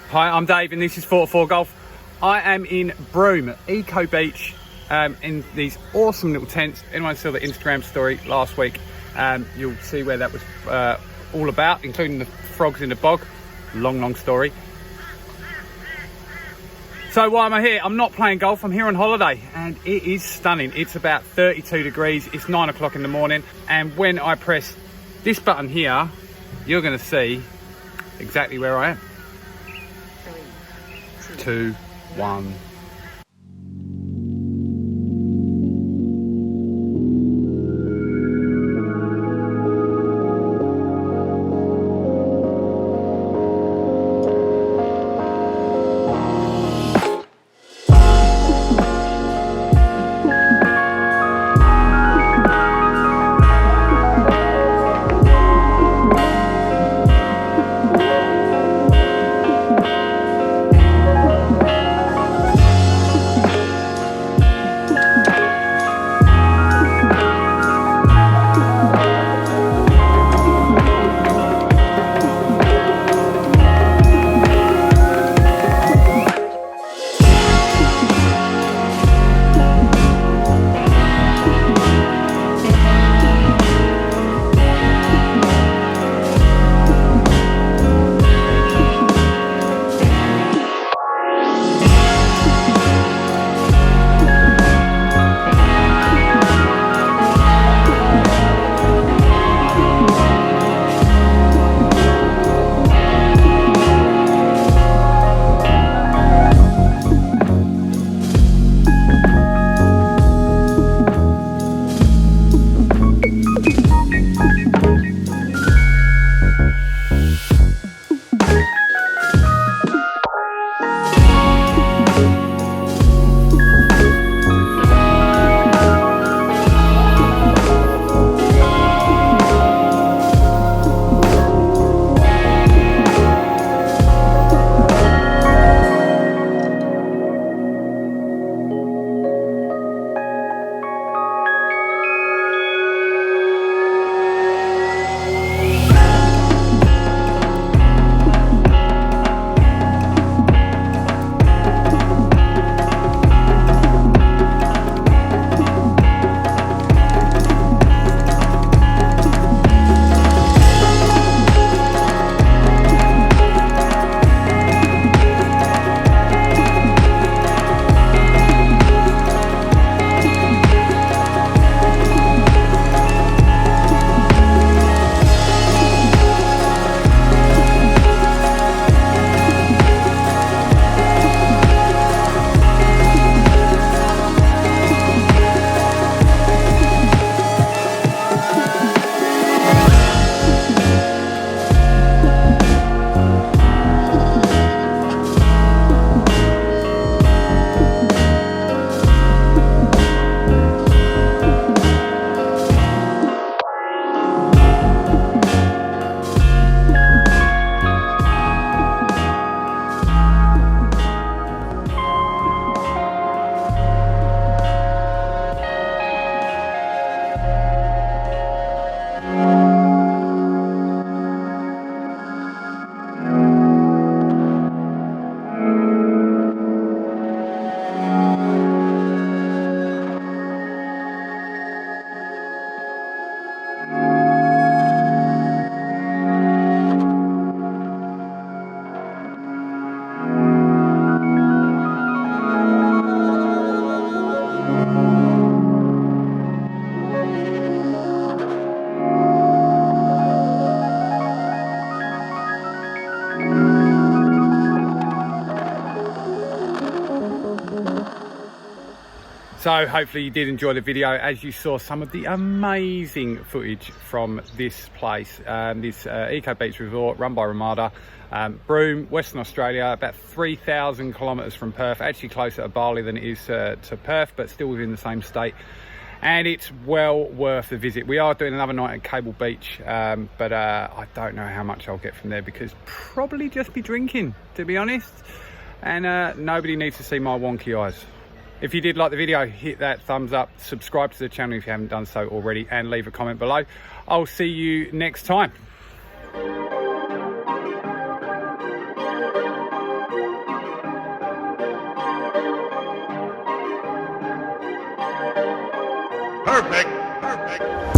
Hi, I'm Dave and this is Fore Golf. I am in Broome, Eco Beach, in these awesome little tents. Anyone saw the Instagram story last week, you'll see where that was all about, including the frogs in the bog. Long story. So why am I here? I'm not playing golf, I'm here on holiday and it is stunning. It's about 32 degrees, it's 9 o'clock in the morning, and when I press this button here, you're gonna see exactly where I am. 3, 2, 1. So hopefully you did enjoy the video as you saw some of the amazing footage from this place, this Eco Beach Resort run by Ramada, Broome, Western Australia, about 3,000 kilometres from Perth, actually closer to Bali than it is to Perth, but still within the same state. And it's well worth the visit. We are doing another night at Cable Beach, but I don't know how much I'll get from there because probably just be drinking, to be honest. And nobody needs to see my wonky eyes. If you did like the video, hit that thumbs up, subscribe to the channel if you haven't done so already, and leave a comment below. I'll see you next time. Perfect.